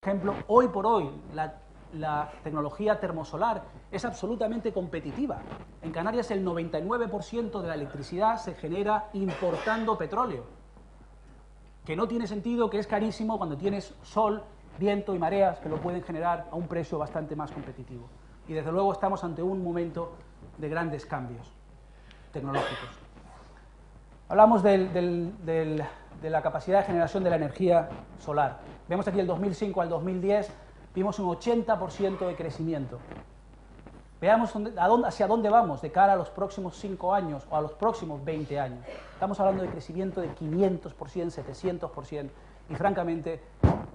ejemplo, hoy por hoy la tecnología termosolar es absolutamente competitiva. En Canarias el 99% de la electricidad se genera importando petróleo, que no tiene sentido, que es carísimo cuando tienes sol, viento y mareas que lo pueden generar a un precio bastante más competitivo. Y desde luego estamos ante un momento de grandes cambios tecnológicos. Hablamos de la capacidad de generación de la energía solar. Vemos aquí el 2005 al 2010, vimos un 80% de crecimiento. Veamos hacia dónde vamos de cara a los próximos 5 años o a los próximos 20 años. Estamos hablando de crecimiento de 500%, 700%, y francamente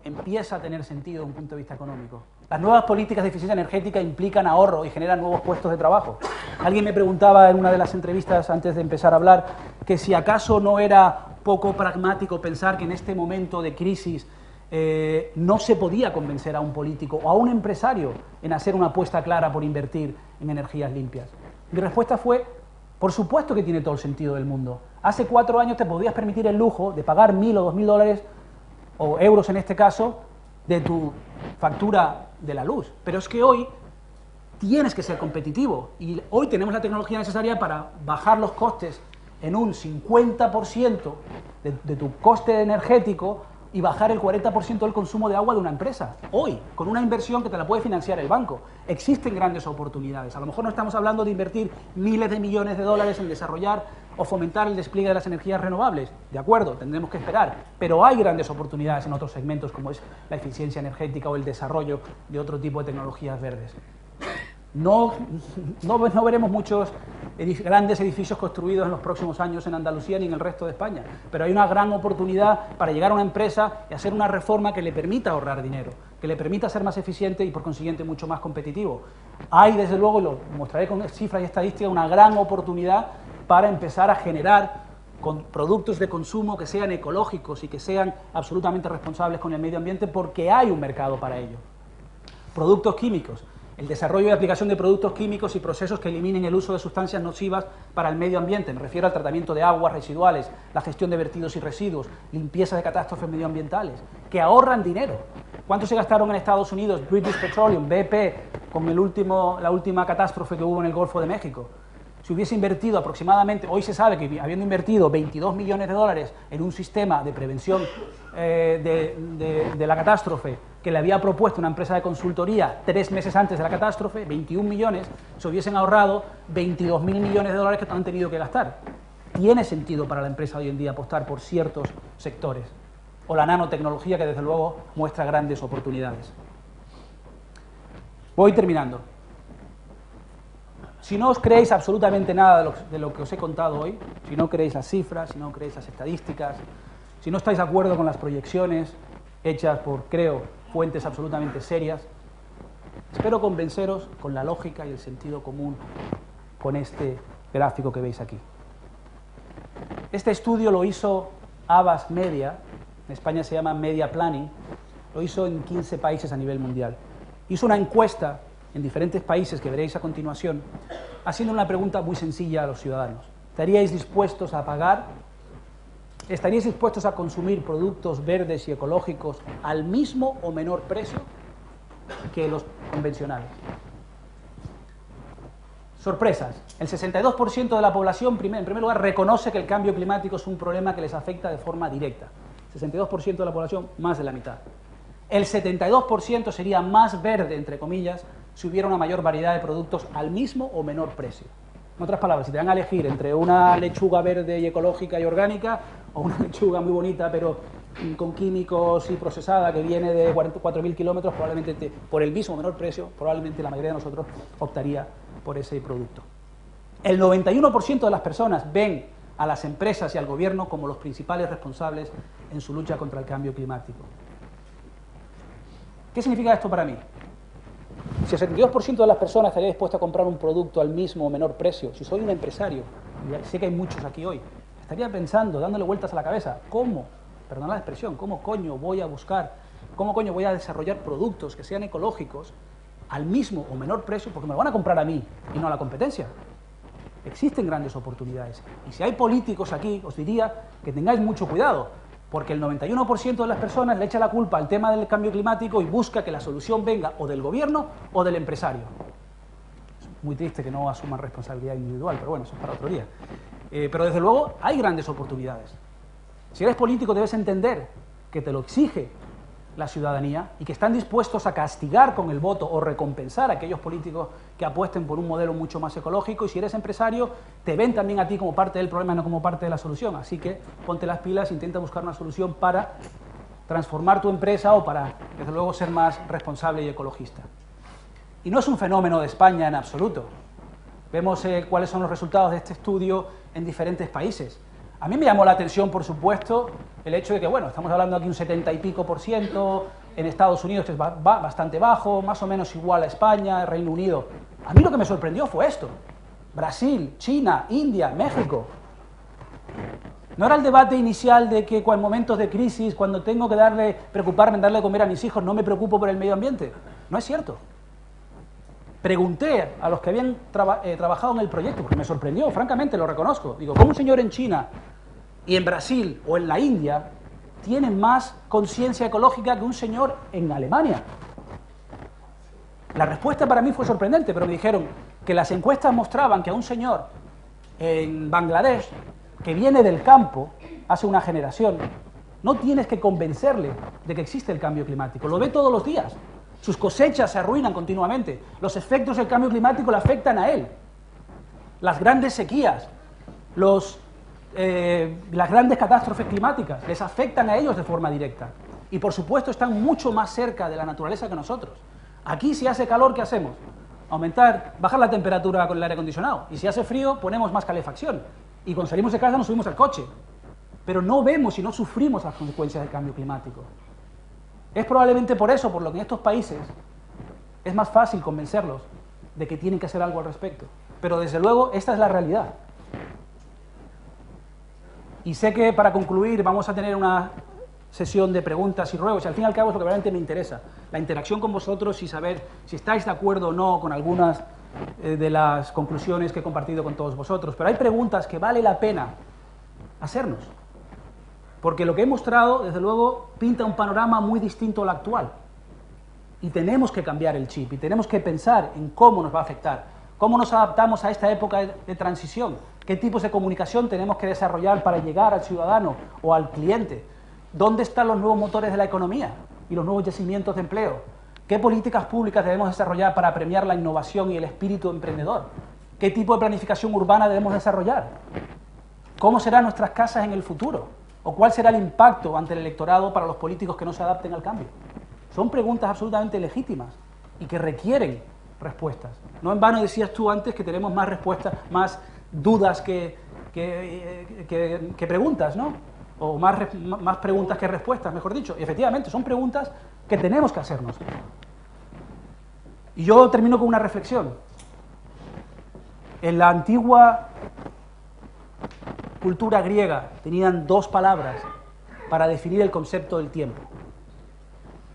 empieza a tener sentido desde un punto de vista económico. Las nuevas políticas de eficiencia energética implican ahorro y generan nuevos puestos de trabajo. Alguien me preguntaba en una de las entrevistas antes de empezar a hablar que si acaso no era poco pragmático pensar que en este momento de crisis no se podía convencer a un político o a un empresario en hacer una apuesta clara por invertir en energías limpias. Mi respuesta fue, por supuesto que tiene todo el sentido del mundo. Hace 4 años te podías permitir el lujo de pagar 1.000 o 2.000 dólares, o euros en este caso, de tu factura de la luz. Pero es que hoy tienes que ser competitivo y hoy tenemos la tecnología necesaria para bajar los costes en un 50% de tu coste energético y bajar el 40% del consumo de agua de una empresa. Hoy, con una inversión que te la puede financiar el banco. Existen grandes oportunidades. A lo mejor no estamos hablando de invertir miles de millones de dólares en desarrollar o fomentar el despliegue de las energías renovables. De acuerdo, tendremos que esperar. Pero hay grandes oportunidades en otros segmentos como es la eficiencia energética o el desarrollo de otro tipo de tecnologías verdes. No veremos muchos grandes edificios construidos en los próximos años en Andalucía ni en el resto de España, pero hay una gran oportunidad para llegar a una empresa y hacer una reforma que le permita ahorrar dinero, que le permita ser más eficiente y por consiguiente mucho más competitivo. Hay, desde luego, y lo mostraré con cifras y estadísticas, una gran oportunidad para empezar a generar con productos de consumo que sean ecológicos y que sean absolutamente responsables con el medio ambiente, porque hay un mercado para ello. Productos químicos. El desarrollo y aplicación de productos químicos y procesos que eliminen el uso de sustancias nocivas para el medio ambiente. Me refiero al tratamiento de aguas residuales, la gestión de vertidos y residuos, limpieza de catástrofes medioambientales, que ahorran dinero. ¿Cuánto se gastaron en Estados Unidos, British Petroleum, BP, con la última catástrofe que hubo en el Golfo de México? Si hubiese invertido aproximadamente, hoy se sabe que habiendo invertido 22 millones de dólares en un sistema de prevención de la catástrofe que le había propuesto una empresa de consultoría 3 meses antes de la catástrofe, 21 millones, se hubiesen ahorrado 22.000 millones de dólares que han tenido que gastar. Tiene sentido para la empresa hoy en día apostar por ciertos sectores. O la nanotecnología, que desde luego muestra grandes oportunidades. Voy terminando. Si no os creéis absolutamente nada de lo que os he contado hoy, si no creéis las cifras, si no creéis las estadísticas, si no estáis de acuerdo con las proyecciones hechas por, creo, fuentes absolutamente serias, espero convenceros con la lógica y el sentido común con este gráfico que veis aquí. Este estudio lo hizo Havas Media, en España se llama Media Planning, lo hizo en 15 países a nivel mundial. Hizo una encuesta en diferentes países que veréis a continuación, haciendo una pregunta muy sencilla a los ciudadanos. ¿Estaríais dispuestos a pagar? ¿Estaríais dispuestos a consumir productos verdes y ecológicos al mismo o menor precio que los convencionales? Sorpresas. El 62% de la población, en primer lugar, reconoce que el cambio climático es un problema que les afecta de forma directa. 62% de la población, más de la mitad. El 72% sería más verde, entre comillas, si hubiera una mayor variedad de productos al mismo o menor precio. En otras palabras, si te dan a elegir entre una lechuga verde y ecológica y orgánica o una lechuga muy bonita pero con químicos y procesada que viene de 4.000 kilómetros, probablemente por el mismo o menor precio, probablemente la mayoría de nosotros optaría por ese producto. El 91% de las personas ven a las empresas y al gobierno como los principales responsables en su lucha contra el cambio climático. ¿Qué significa esto para mí? Si el 72% de las personas estaría dispuesto a comprar un producto al mismo o menor precio, si soy un empresario, y sé que hay muchos aquí hoy, estaría pensando, dándole vueltas a la cabeza, ¿cómo? Perdón la expresión, ¿cómo coño voy a buscar, cómo coño voy a desarrollar productos que sean ecológicos al mismo o menor precio? Porque me lo van a comprar a mí y no a la competencia. Existen grandes oportunidades. Y si hay políticos aquí, os diría que tengáis mucho cuidado, porque el 91% de las personas le echa la culpa al tema del cambio climático y busca que la solución venga o del gobierno o del empresario. Es muy triste que no asuman responsabilidad individual, pero bueno, eso es para otro día. Pero desde luego hay grandes oportunidades. Si eres político debes entender que te lo exige la ciudadanía y que están dispuestos a castigar con el voto o recompensar a aquellos políticos que apuesten por un modelo mucho más ecológico, y si eres empresario te ven también a ti como parte del problema, no como parte de la solución. Así que ponte las pilas, intenta buscar una solución para transformar tu empresa o para, desde luego, ser más responsable y ecologista. Y no es un fenómeno de España en absoluto. Vemos cuáles son los resultados de este estudio en diferentes países. A mí me llamó la atención, por supuesto, el hecho de que, bueno, estamos hablando aquí un 70 y pico %, en Estados Unidos es bastante bajo, más o menos igual a España, Reino Unido. A mí lo que me sorprendió fue esto. Brasil, China, India, México. No era el debate inicial de que en momentos de crisis, cuando tengo que preocuparme en darle de comer a mis hijos, no me preocupo por el medio ambiente. No es cierto. Pregunté a los que habían trabajado en el proyecto, porque me sorprendió, francamente, lo reconozco. Digo, ¿cómo un señor en China y en Brasil o en la India tiene más conciencia ecológica que un señor en Alemania? La respuesta para mí fue sorprendente, pero me dijeron que las encuestas mostraban que a un señor en Bangladesh, que viene del campo hace una generación, no tienes que convencerle de que existe el cambio climático, lo ve todos los días. Sus cosechas se arruinan continuamente. Los efectos del cambio climático le afectan a él. Las grandes sequías, las grandes catástrofes climáticas, les afectan a ellos de forma directa. Y por supuesto están mucho más cerca de la naturaleza que nosotros. Aquí si hace calor, ¿qué hacemos? Bajar la temperatura con el aire acondicionado. Y si hace frío, ponemos más calefacción. Y cuando salimos de casa nos subimos al coche. Pero no vemos y no sufrimos las consecuencias del cambio climático. Es probablemente por eso, por lo que en estos países es más fácil convencerlos de que tienen que hacer algo al respecto. Pero desde luego, esta es la realidad. Y sé que para concluir vamos a tener una sesión de preguntas y ruegos, y al fin y al cabo es lo que realmente me interesa, la interacción con vosotros y saber si estáis de acuerdo o no con algunas de las conclusiones que he compartido con todos vosotros. Pero hay preguntas que vale la pena hacernos. Porque lo que he mostrado, desde luego, pinta un panorama muy distinto al actual. Y tenemos que cambiar el chip, y tenemos que pensar en cómo nos va a afectar, cómo nos adaptamos a esta época de transición, qué tipos de comunicación tenemos que desarrollar para llegar al ciudadano o al cliente, dónde están los nuevos motores de la economía y los nuevos yacimientos de empleo, qué políticas públicas debemos desarrollar para premiar la innovación y el espíritu emprendedor, qué tipo de planificación urbana debemos desarrollar, cómo serán nuestras casas en el futuro, o cuál será el impacto ante el electorado para los políticos que no se adapten al cambio. Son preguntas absolutamente legítimas y que requieren respuestas. No en vano decías tú antes que tenemos más respuestas, más dudas que preguntas, ¿no? O más preguntas que respuestas, mejor dicho. Y efectivamente, son preguntas que tenemos que hacernos. Y yo termino con una reflexión. En la antigua cultura griega tenían dos palabras para definir el concepto del tiempo.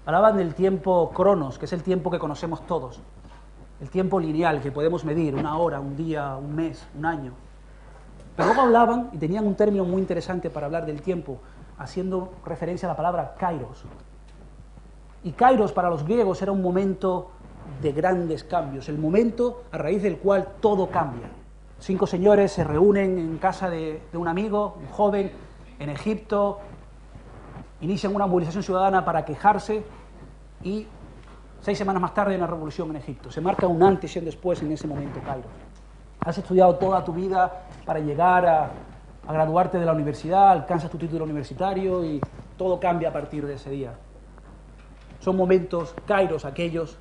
Hablaban del tiempo cronos, que es el tiempo que conocemos todos, el tiempo lineal que podemos medir, una hora, un día, un mes, un año. Pero luego hablaban, y tenían un término muy interesante para hablar del tiempo, haciendo referencia a la palabra kairos. Y kairos para los griegos era un momento de grandes cambios, el momento a raíz del cual todo cambia. 5 señores se reúnen en casa de un amigo, un joven, en Egipto, inician una movilización ciudadana para quejarse y 6 semanas más tarde hay una revolución en Egipto. Se marca un antes y un después en ese momento, Kairos. Has estudiado toda tu vida para llegar a graduarte de la universidad, alcanzas tu título universitario y todo cambia a partir de ese día. Son momentos, Kairos, aquellos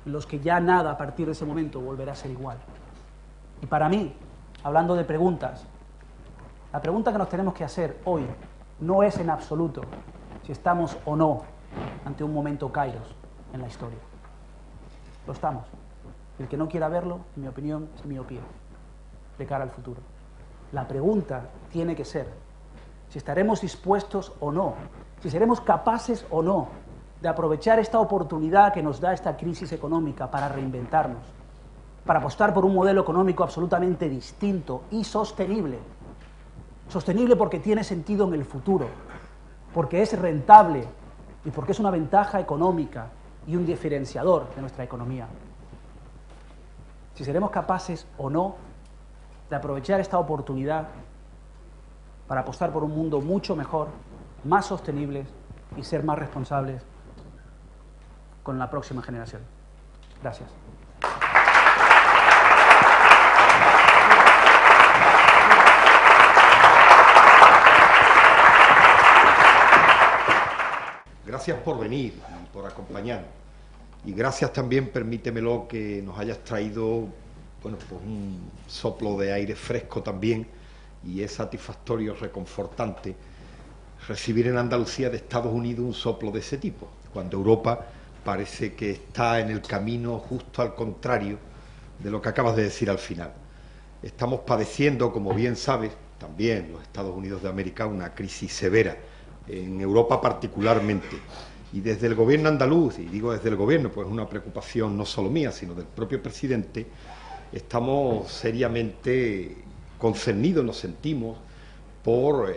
en los que ya nada a partir de ese momento volverá a ser igual. Y para mí, hablando de preguntas, la pregunta que nos tenemos que hacer hoy no es en absoluto si estamos o no ante un momento kairos en la historia. Lo estamos. El que no quiera verlo, en mi opinión, es miopía de cara al futuro. La pregunta tiene que ser si estaremos dispuestos o no, si seremos capaces o no de aprovechar esta oportunidad que nos da esta crisis económica para reinventarnos, para apostar por un modelo económico absolutamente distinto y sostenible. Sostenible porque tiene sentido en el futuro. porque es rentable y porque es una ventaja económica y un diferenciador de nuestra economía. Si seremos capaces o no de aprovechar esta oportunidad para apostar por un mundo mucho mejor, más sostenible y ser más responsables con la próxima generación. Gracias. Gracias por venir y por acompañarnos. Y gracias también, permítemelo, que nos hayas traído, bueno, pues un soplo de aire fresco también, y es satisfactorio, reconfortante recibir en Andalucía de Estados Unidos un soplo de ese tipo, cuando Europa parece que está en el camino justo al contrario de lo que acabas de decir al final. Estamos padeciendo, como bien sabes, también los Estados Unidos de América, una crisis severa, en Europa particularmente, y desde el gobierno andaluz, y digo desde el gobierno, pues es una preocupación no solo mía, sino del propio presidente, estamos seriamente concernidos, nos sentimos, por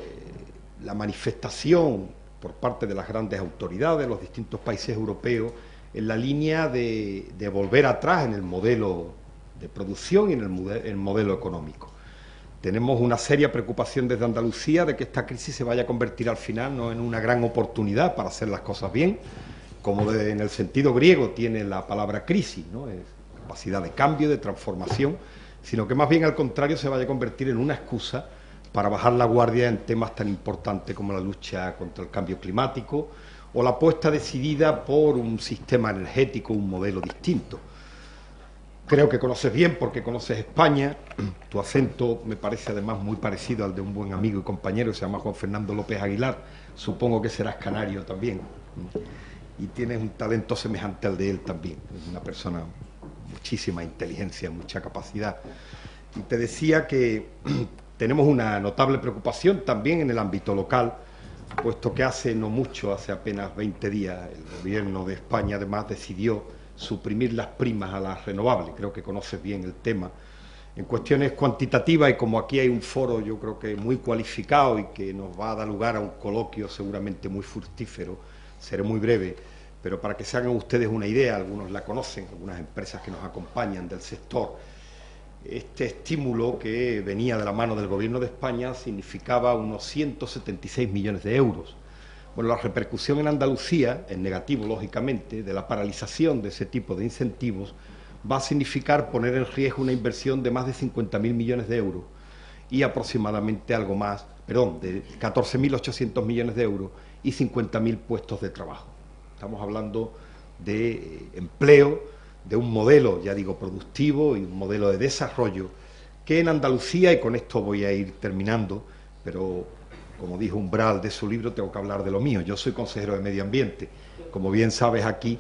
la manifestación por parte de las grandes autoridades de los distintos países europeos en la línea de volver atrás en el modelo de producción y en el modelo económico. Tenemos una seria preocupación desde Andalucía de que esta crisis se vaya a convertir al final no en una gran oportunidad para hacer las cosas bien, como en el sentido griego tiene la palabra crisis, ¿no? Es capacidad de cambio, de transformación, sino que más bien al contrario se vaya a convertir en una excusa para bajar la guardia en temas tan importantes como la lucha contra el cambio climático o la apuesta decidida por un sistema energético, un modelo distinto. Creo que conoces bien porque conoces España, tu acento me parece además muy parecido al de un buen amigo y compañero que se llama Juan Fernando López Aguilar, supongo que serás canario también, y tienes un talento semejante al de él también, es una persona muchísima inteligencia, mucha capacidad. Y te decía que tenemos una notable preocupación también en el ámbito local, puesto que hace no mucho, hace apenas 20 días, el gobierno de España además decidió suprimir las primas a las renovables. Creo que conoces bien el tema. En cuestiones cuantitativas, y como aquí hay un foro yo creo que muy cualificado y que nos va a dar lugar a un coloquio seguramente muy fructífero, seré muy breve, pero para que se hagan ustedes una idea, algunos la conocen, algunas empresas que nos acompañan del sector, este estímulo que venía de la mano del Gobierno de España significaba unos 176 millones de euros. Bueno, la repercusión en Andalucía, en negativo lógicamente, de la paralización de ese tipo de incentivos, va a significar poner en riesgo una inversión de más de 50.000 millones de euros y aproximadamente algo más, perdón, de 14.800 millones de euros y 50.000 puestos de trabajo. Estamos hablando de empleo, de un modelo, ya digo, productivo y un modelo de desarrollo que en Andalucía, y con esto voy a ir terminando, pero como dijo Umbral de su libro, tengo que hablar de lo mío. Yo soy consejero de Medio Ambiente. Como bien sabes aquí,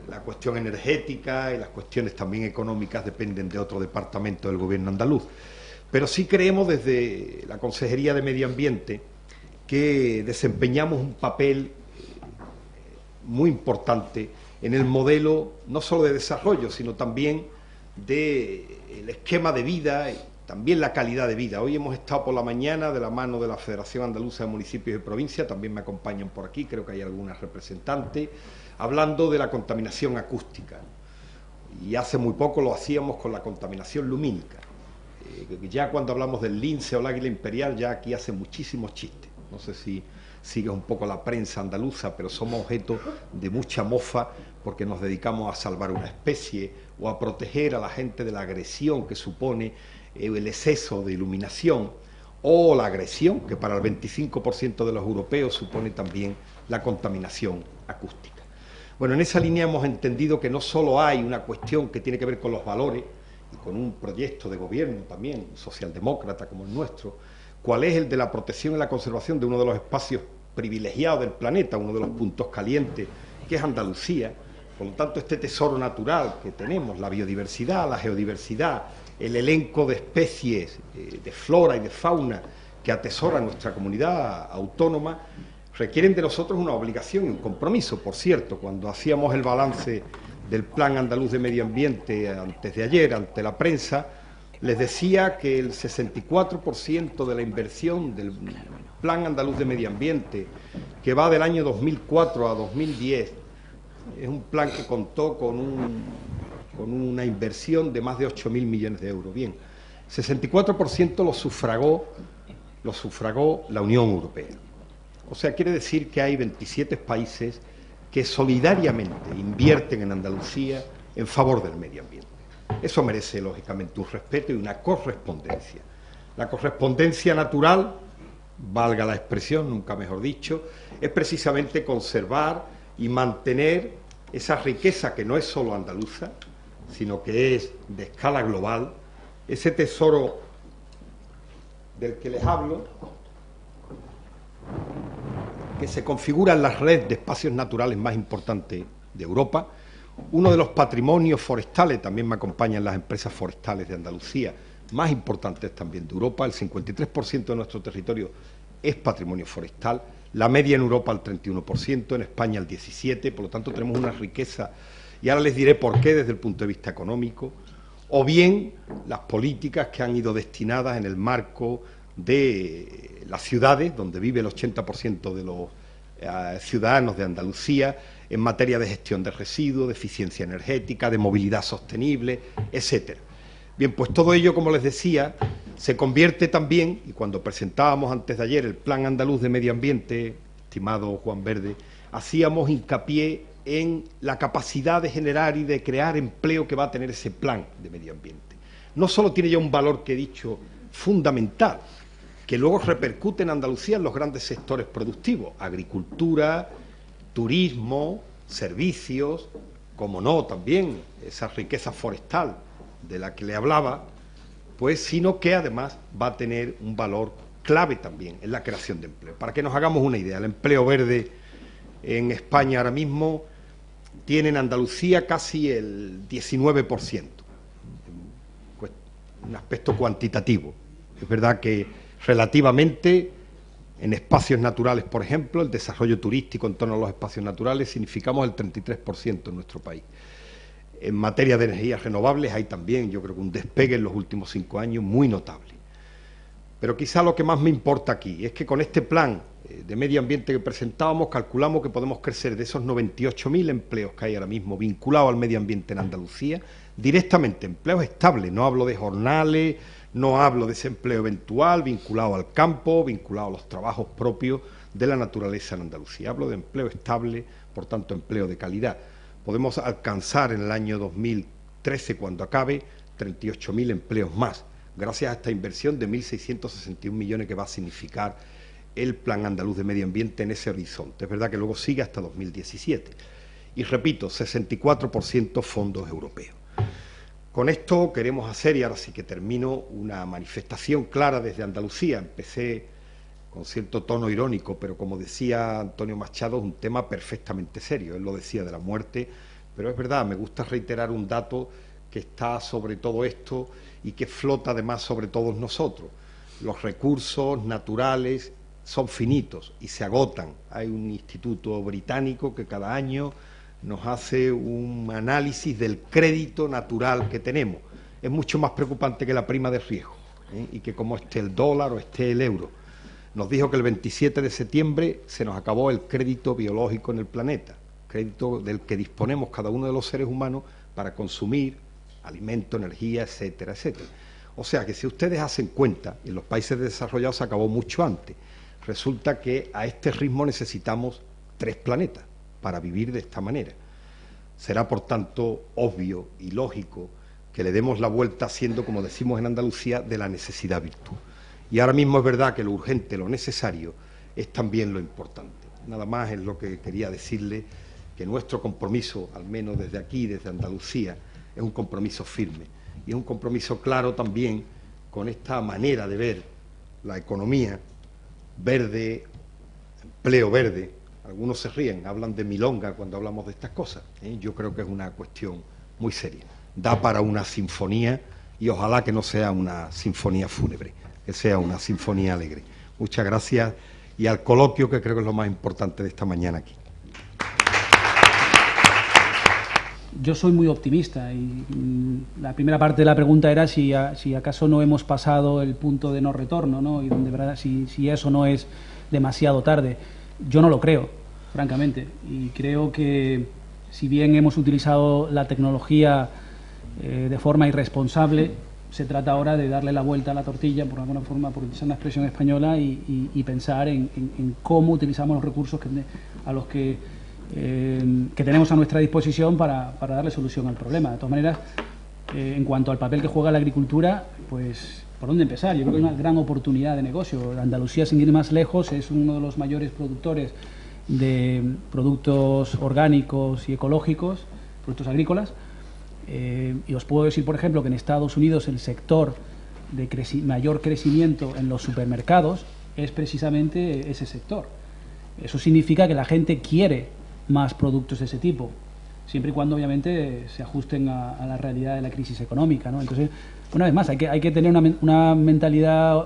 la cuestión energética y las cuestiones también económicas dependen de otro departamento del gobierno andaluz. Pero sí creemos desde la Consejería de Medio Ambiente que desempeñamos un papel muy importante en el modelo no solo de desarrollo, sino también del esquema de vida y también la calidad de vida. Hoy hemos estado por la mañana de la mano de la Federación Andaluza de Municipios y Provincias, también me acompañan por aquí, creo que hay algunas representantes, hablando de la contaminación acústica. Y hace muy poco lo hacíamos con la contaminación lumínica. Ya cuando hablamos del lince o el águila imperial, ya aquí hace muchísimos chistes. No sé si sigues un poco la prensa andaluza, pero somos objeto de mucha mofa porque nos dedicamos a salvar una especie o a proteger a la gente de la agresión que supone el exceso de iluminación o la agresión que para el 25% de los europeos supone también la contaminación acústica. Bueno, en esa línea hemos entendido que no solo hay una cuestión que tiene que ver con los valores y con un proyecto de gobierno también socialdemócrata como el nuestro, cuál es el de la protección y la conservación de uno de los espacios privilegiados del planeta, uno de los puntos calientes, que es Andalucía. Por lo tanto, este tesoro natural que tenemos, la biodiversidad, la geodiversidad, el elenco de especies de flora y de fauna que atesora nuestra comunidad autónoma, requieren de nosotros una obligación y un compromiso. Por cierto, cuando hacíamos el balance del Plan Andaluz de Medio Ambiente antes de ayer ante la prensa, Les decía que el 64% de la inversión del Plan Andaluz de Medio Ambiente, que va del año 2004 a 2010, es un plan que contó con una inversión de más de 8.000 millones de euros. Bien, 64% lo sufragó la Unión Europea. O sea, quiere decir que hay 27 países que solidariamente invierten en Andalucía en favor del medio ambiente. Eso merece, lógicamente, un respeto y una correspondencia. La correspondencia natural, valga la expresión, nunca mejor dicho, es precisamente conservar y mantener esa riqueza que no es solo andaluza, sino que es de escala global, ese tesoro del que les hablo, que se configura en la red de espacios naturales más importante de Europa, uno de los patrimonios forestales, también me acompañan las empresas forestales de Andalucía, más importantes también de Europa, el 53% de nuestro territorio es patrimonio forestal, la media en Europa el 31%, en España el 17%, por lo tanto tenemos una riqueza, y ahora les diré por qué desde el punto de vista económico, o bien las políticas que han ido destinadas en el marco de las ciudades, donde vive el 80% de los ciudadanos de Andalucía, en materia de gestión de residuos, de eficiencia energética, de movilidad sostenible, etcétera. Bien, pues todo ello, como les decía, se convierte también, y cuando presentábamos antes de ayer el Plan Andaluz de Medio Ambiente, estimado Juan Verde, hacíamos hincapié en la capacidad de generar y de crear empleo que va a tener ese plan de medio ambiente. No solo tiene ya un valor que he dicho fundamental, que luego repercute en Andalucía en los grandes sectores productivos, agricultura, turismo, servicios, como no, también esa riqueza forestal de la que le hablaba, pues sino que además va a tener un valor clave también en la creación de empleo. Para que nos hagamos una idea, el empleo verde en España ahora mismo tiene en Andalucía casi el 19%, un aspecto cuantitativo. Es verdad que relativamente en espacios naturales, por ejemplo, el desarrollo turístico en torno a los espacios naturales, significamos el 33% en nuestro país. En materia de energías renovables hay también, yo creo que un despegue en los últimos 5 años muy notable. Pero quizá lo que más me importa aquí es que con este plan de medio ambiente que presentábamos, calculamos que podemos crecer de esos 98.000 empleos que hay ahora mismo vinculados al medio ambiente en Andalucía, directamente empleos estables, no hablo de jornales, no hablo de ese empleo eventual vinculado al campo, vinculado a los trabajos propios de la naturaleza en Andalucía. Hablo de empleo estable, por tanto empleo de calidad. Podemos alcanzar en el año 2013, cuando acabe, 38.000 empleos más, gracias a esta inversión de 1.661 millones que va a significar el Plan Andaluz de Medio Ambiente en ese horizonte. Es verdad que luego sigue hasta 2017. Y repito, 64% fondos europeos. Con esto queremos hacer, y ahora sí que termino, una manifestación clara desde Andalucía. Empecé con cierto tono irónico, pero como decía Antonio Machado, es un tema perfectamente serio. Él lo decía de la muerte, pero es verdad, me gusta reiterar un dato que está sobre todo esto y que flota además sobre todos nosotros. Los recursos naturales son finitos y se agotan. Hay un instituto británico que cada año nos hace un análisis del crédito natural que tenemos. Es mucho más preocupante que la prima de riesgo, y que como esté el dólar o esté el euro. Nos dijo que el 27 de septiembre se nos acabó el crédito biológico en el planeta, crédito del que disponemos cada uno de los seres humanos para consumir alimento, energía, etcétera, etcétera. O sea que si ustedes hacen cuenta, en los países desarrollados se acabó mucho antes. Resulta que a este ritmo necesitamos 3 planetas para vivir de esta manera. Será, por tanto, obvio y lógico que le demos la vuelta haciendo, como decimos en Andalucía, de la necesidad virtud. Y ahora mismo es verdad que lo urgente, lo necesario, es también lo importante. Nada más es lo que quería decirle, que nuestro compromiso, al menos desde aquí, desde Andalucía, es un compromiso firme. Y es un compromiso claro también con esta manera de ver la economía verde, empleo verde. Algunos se ríen, hablan de milonga cuando hablamos de estas cosas. Yo creo que es una cuestión muy seria. Da para una sinfonía y ojalá que no sea una sinfonía fúnebre, que sea una sinfonía alegre. Muchas gracias y al coloquio, que creo que es lo más importante de esta mañana aquí. Yo soy muy optimista y la primera parte de la pregunta era si acaso no hemos pasado el punto de no retorno, ¿no? Y donde, ¿verdad? Si eso no es demasiado tarde. Yo no lo creo, francamente, y creo que si bien hemos utilizado la tecnología de forma irresponsable, se trata ahora de darle la vuelta a la tortilla, por alguna forma, por utilizar una expresión española, y pensar en cómo utilizamos los recursos que tenemos a nuestra disposición para darle solución al problema. De todas maneras, en cuanto al papel que juega la agricultura, pues, ¿por dónde empezar? Yo creo que hay una gran oportunidad de negocio. Andalucía, sin ir más lejos, es uno de los mayores productores de productos orgánicos y ecológicos, productos agrícolas. Y os puedo decir, por ejemplo, que en Estados Unidos el sector de mayor crecimiento en los supermercados es precisamente ese sector. Eso significa que la gente quiere más productos de ese tipo, siempre y cuando obviamente se ajusten a la realidad de la crisis económica, ¿no? Entonces, una vez más, hay que tener una mentalidad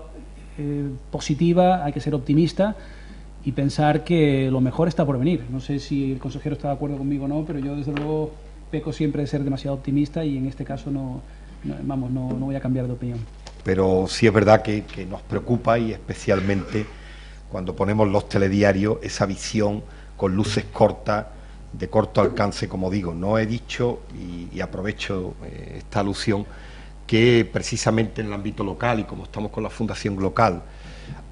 positiva, hay que ser optimista y pensar que lo mejor está por venir. No sé si el consejero está de acuerdo conmigo o no, pero yo desde luego peco siempre de ser demasiado optimista y en este caso no voy a cambiar de opinión. Pero sí es verdad que nos preocupa, y especialmente cuando ponemos los telediarios, esa visión con luces cortas, de corto alcance, como digo. No he dicho, y aprovecho esta alusión, que precisamente en el ámbito local, y como estamos con la Fundación Local,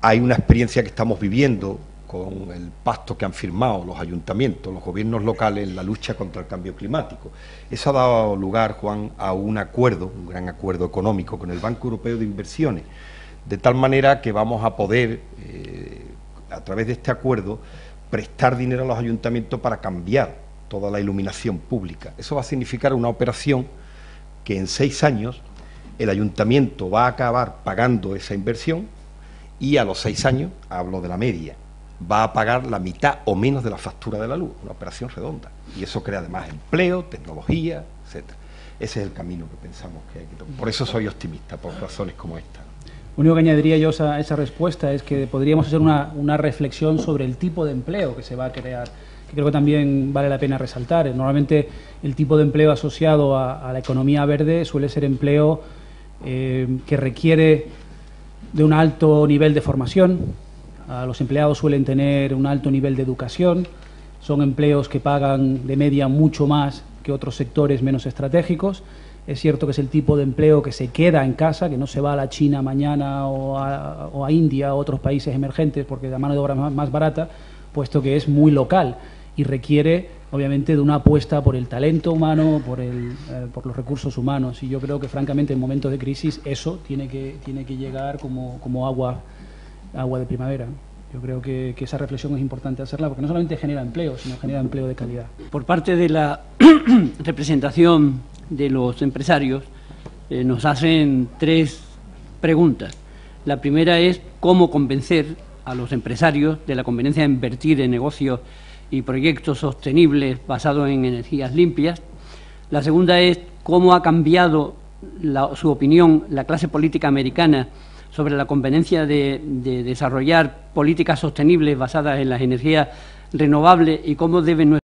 hay una experiencia que estamos viviendo con el pacto que han firmado los ayuntamientos, los gobiernos locales en la lucha contra el cambio climático. Eso ha dado lugar, Juan, a un acuerdo, un gran acuerdo económico con el Banco Europeo de Inversiones, de tal manera que vamos a poder, a través de este acuerdo, prestar dinero a los ayuntamientos para cambiar toda la iluminación pública. Eso va a significar una operación que en 6 años el ayuntamiento va a acabar pagando esa inversión, y a los 6 años, hablo de la media, va a pagar la mitad o menos de la factura de la luz, una operación redonda. Y eso crea además empleo, tecnología, etcétera. Ese es el camino que pensamos que hay que tomar. Por eso soy optimista, por razones como esta. Lo único que añadiría yo a esa respuesta es que podríamos hacer una reflexión sobre el tipo de empleo que se va a crear, que creo que también vale la pena resaltar. Normalmente el tipo de empleo asociado a la economía verde suele ser empleo que requiere de un alto nivel de formación. Los empleados suelen tener un alto nivel de educación, son empleos que pagan de media mucho más que otros sectores menos estratégicos. Es cierto que es el tipo de empleo que se queda en casa, que no se va a la China mañana o a India o a otros países emergentes porque la mano de obra es más barata, puesto que es muy local y requiere, obviamente, de una apuesta por el talento humano, por los recursos humanos. Y yo creo que, francamente, en momentos de crisis eso tiene que llegar como agua de primavera. Yo creo que esa reflexión es importante hacerla porque no solamente genera empleo, sino genera empleo de calidad. Por parte de la representación de los empresarios, nos hacen 3 preguntas. La primera es cómo convencer a los empresarios de la conveniencia de invertir en negocios y proyectos sostenibles basados en energías limpias. La segunda es cómo ha cambiado su opinión la clase política americana sobre la conveniencia de desarrollar políticas sostenibles basadas en las energías renovables y cómo deben